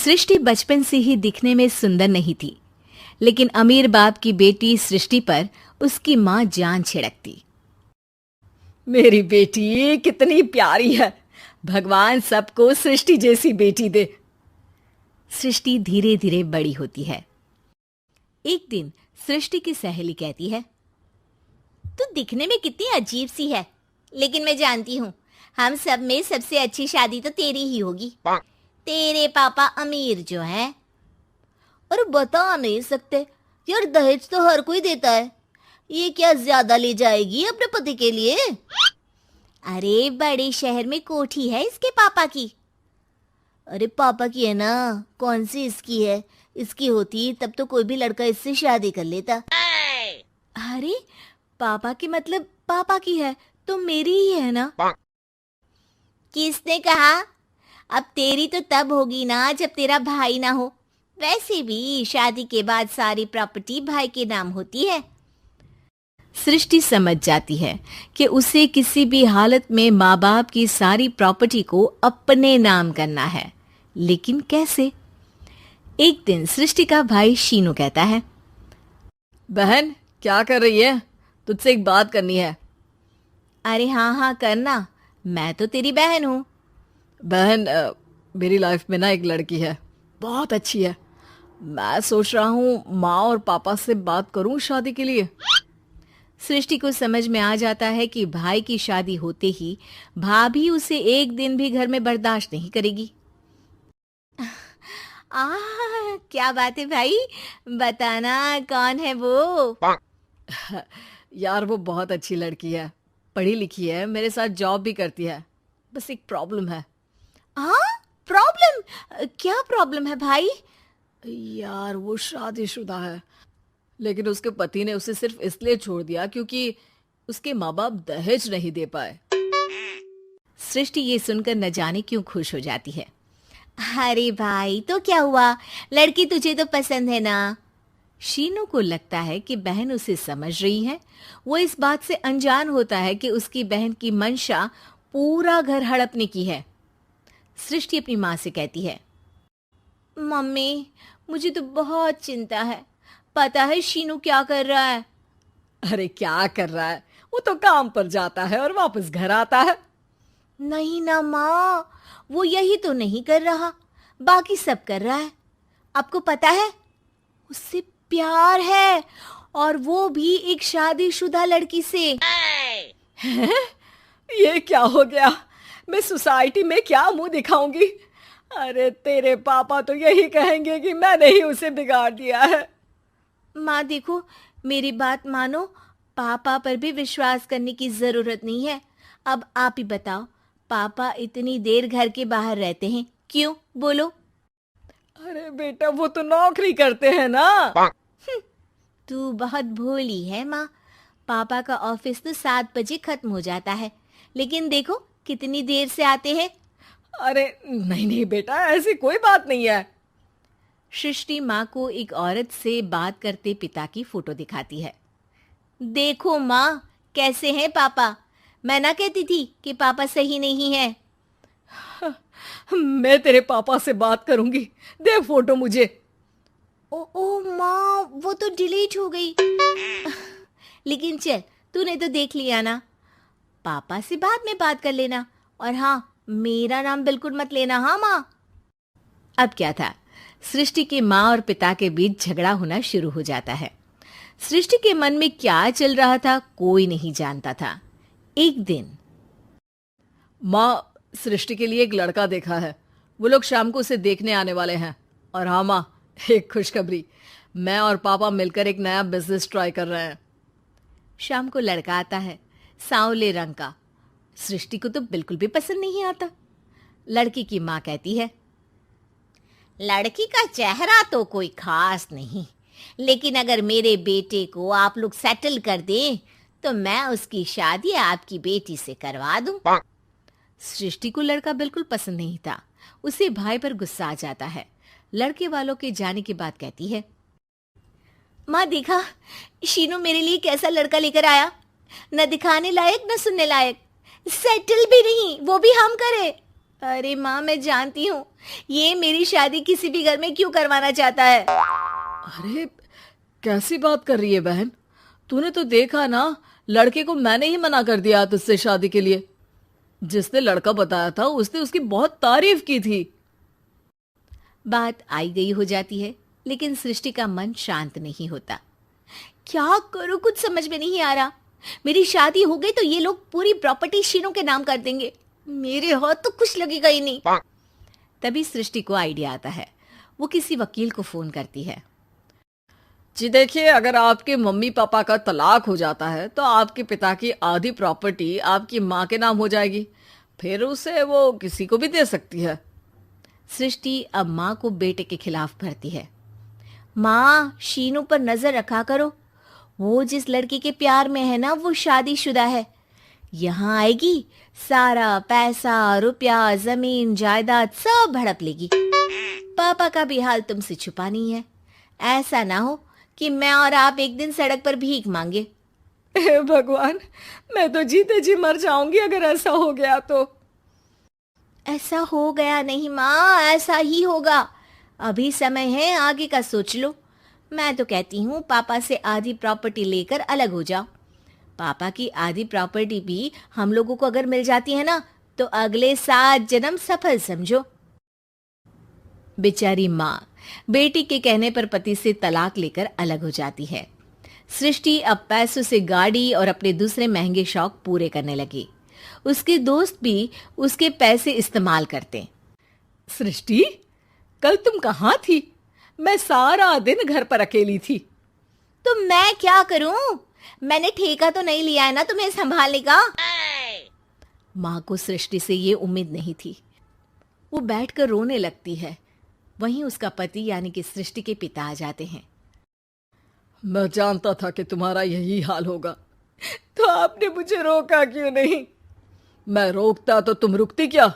सृष्टि बचपन से ही दिखने में सुंदर नहीं थी, लेकिन अमीर बाप की बेटी सृष्टि पर उसकी माँ जान छिड़कती। मेरी बेटी कितनी प्यारी है, भगवान सबको सृष्टि जैसी बेटी दे। सृष्टि धीरे धीरे बड़ी होती है। एक दिन सृष्टि की सहेली कहती है, तू दिखने में कितनी अजीब सी है, लेकिन मैं जानती हूँ हम सब में सबसे अच्छी शादी तो तेरी ही होगी। तेरे पापा अमीर जो हैं। और बता नहीं सकते यार, दहेज तो हर कोई देता है, ये क्या ज्यादा ले जाएगी अपने पति के लिए? अरे बड़े शहर में कोठी है इसके पापा की। अरे पापा की है ना, कौन सी इसकी है? इसकी होती तब तो कोई भी लड़का इससे शादी कर लेता। अरे पापा की मतलब पापा की है तो मेरी ही है ना? किसने कहा? अब तेरी तो तब होगी ना जब तेरा भाई ना हो। वैसे भी शादी के बाद सारी प्रॉपर्टी भाई के नाम होती है। सृष्टि समझ जाती है कि उसे किसी भी हालत में माँ बाप की सारी प्रॉपर्टी को अपने नाम करना है, लेकिन कैसे? एक दिन सृष्टि का भाई शीनू कहता है, बहन क्या कर रही है? तुझसे एक बात करनी है। अरे हाँ करना, मैं तो तेरी बहन हूँ। बहन मेरी लाइफ में ना एक लड़की है, बहुत अच्छी है। मैं सोच रहा हूँ माँ और पापा से बात करूँ शादी के लिए। सृष्टि को समझ में आ जाता है कि भाई की शादी होते ही भाभी उसे एक दिन भी घर में बर्दाश्त नहीं करेगी। क्या बात है भाई, बताना कौन है वो? यार वो बहुत अच्छी लड़की है, पढ़ी लिखी है, मेरे साथ जॉब भी करती है। बस एक प्रॉब्लम है। प्रॉब्लम? क्या प्रॉब्लम है भाई? यार वो शादीशुदा है, लेकिन उसके पति ने उसे सिर्फ इसलिए छोड़ दिया क्योंकि उसके माँ बाप दहेज नहीं दे पाए। सृष्टि ये सुनकर न जाने क्यों खुश हो जाती है। अरे भाई तो क्या हुआ, लड़की तुझे तो पसंद है ना? शीनू को लगता है कि बहन उसे समझ रही है। वो इस बात से अनजान होता है कि उसकी बहन की मंशा पूरा घर हड़पने की है। सृष्टि अपनी माँ से कहती है, मम्मी मुझे तो बहुत चिंता है। पता है शीनू क्या कर रहा है? अरे क्या कर रहा है? वो तो काम पर जाता है और वापस घर आता है। नहीं ना माँ, वो यही तो नहीं कर रहा, बाकी सब कर रहा है। आपको पता है उससे प्यार है, और वो भी एक शादीशुदा लड़की से। हैं? ये क्या हो गया? मैं सोसाइटी में क्या मुंह दिखाऊंगी? अरे तेरे पापा तो यही कहेंगे कि मैंने ही उसे बिगाड़ दिया है। माँ देखो, मेरी बात मानो, पापा पर भी विश्वास करने की जरूरत नहीं है। अब आप ही बताओ, पापा इतनी देर घर के बाहर रहते हैं क्यों? बोलो। अरे बेटा वो तो नौकरी करते हैं ना। तू बहुत भोली है माँ। पापा का ऑफिस तो 7 बजे खत्म हो जाता है, लेकिन देखो कितनी देर से आते हैं। अरे नहीं बेटा, ऐसी कोई बात नहीं है। सृष्टि माँ को एक औरत से बात करते पिता की फोटो दिखाती है। देखो माँ कैसे हैं पापा। मैं ना कहती थी कि पापा सही नहीं है। मैं तेरे पापा से बात करूंगी, दे फोटो मुझे। ओ माँ, वो तो डिलीट हो गई। लेकिन चल, तूने तो देख लिया ना। पापा से बाद में बात कर लेना, और हाँ मेरा नाम बिल्कुल मत लेना। हाँ माँ। अब क्या था, सृष्टि के माँ और पिता के बीच झगड़ा होना शुरू हो जाता है। सृष्टि के मन में क्या चल रहा था कोई नहीं जानता था। एक दिन, माँ सृष्टि के लिए एक लड़का देखा है, वो लोग शाम को उसे देखने आने वाले हैं। और हाँ माँ, एक खुशखबरी, मैं और पापा मिलकर एक नया बिजनेस ट्राई कर रहे हैं। शाम को लड़का आता है, सांवले रंग का। सृष्टि को तो बिल्कुल भी पसंद नहीं आता। लड़की की माँ कहती है, लड़की का चेहरा तो कोई खास नहीं, लेकिन अगर मेरे बेटे को आप लोग सेटल कर दें तो मैं उसकी शादी आपकी बेटी से करवा दूं। सृष्टि को लड़का बिल्कुल पसंद नहीं था। उसे भाई पर गुस्सा आ जाता है। लड़के वालों के जाने के बाद कहती है, माँ देखा शीनू मेरे लिए कैसा लड़का लेकर आया, न दिखाने लायक न सुनने लायक, सेटल भी नहीं, वो भी हम करे। अरे माँ, मैं जानती हूँ ये मेरी शादी किसी भी घर में क्यों करवाना चाहता है। अरे कैसी बात कर रही है बहन? तूने तो देखा ना, लड़के को मैंने ही मना कर दिया तुझसे शादी के लिए। जिसने लड़का बताया था उसने उसकी बहुत तारीफ की थी। बात आई गई हो जाती है, लेकिन सृष्टि का मन शांत नहीं होता। क्या करूँ, कुछ समझ में नहीं आ रहा। मेरी शादी हो गई तो ये लोग पूरी प्रॉपर्टी शीनू के नाम कर देंगे। मेरे हाथ तो कुछ लगेगा ही नहीं। तभी सृष्टि को आइडिया आता है। वो किसी वकील को फोन करती है। जी देखिए, अगर आपके मम्मी पापा का तलाक हो जाता है तो आपके पिता की आधी प्रॉपर्टी आपकी माँ के नाम हो जाएगी। फिर उसे वो किसी को भी दे सकती है। सृष्टि अब माँ को बेटे के खिलाफ भरती है। माँ, शीनू पर नजर रखा करो। वो जिस लड़की के प्यार में है ना, वो शादीशुदा है। यहाँ आएगी, सारा पैसा, रुपया, जमीन, जायदाद सब हड़प लेगी। पापा का भी हाल तुमसे छुपा नहीं है। ऐसा ना हो कि मैं और आप एक दिन सड़क पर भीख मांगे। हे भगवान, मैं तो जीते जी मर जाऊंगी अगर ऐसा हो गया तो। ऐसा हो गया नहीं माँ, ऐसा ही होगा। अभी समय है, आगे का सोच लो। मैं तो कहती हूँ पापा से आधी प्रॉपर्टी लेकर अलग हो जाओ। पापा की आधी प्रॉपर्टी भी हम लोगों को अगर मिल जाती है ना, तो अगले 7 जन्म सफल समझो। बेचारी माँ बेटी के कहने पर पति से तलाक लेकर अलग हो जाती है। सृष्टि अब पैसों से गाड़ी और अपने दूसरे महंगे शौक पूरे करने लगी। उसके दोस्त भी उसके पैसे इस्तेमाल करते। सृष्टि, कल तुम कहाँ थी? मैं सारा दिन घर पर अकेली थी। तो मैं क्या करूं? मैंने ठेका तो नहीं लिया है ना तुम्हें संभालने का। माँ को सृष्टि से ये उम्मीद नहीं थी। वो बैठकर रोने लगती है। वहीं उसका पति यानी कि सृष्टि के पिता आ जाते हैं। मैं जानता था कि तुम्हारा यही हाल होगा, तो आपने मुझे रोका क्यों नहीं? मैं रोकता तो तुम रुकती क्या?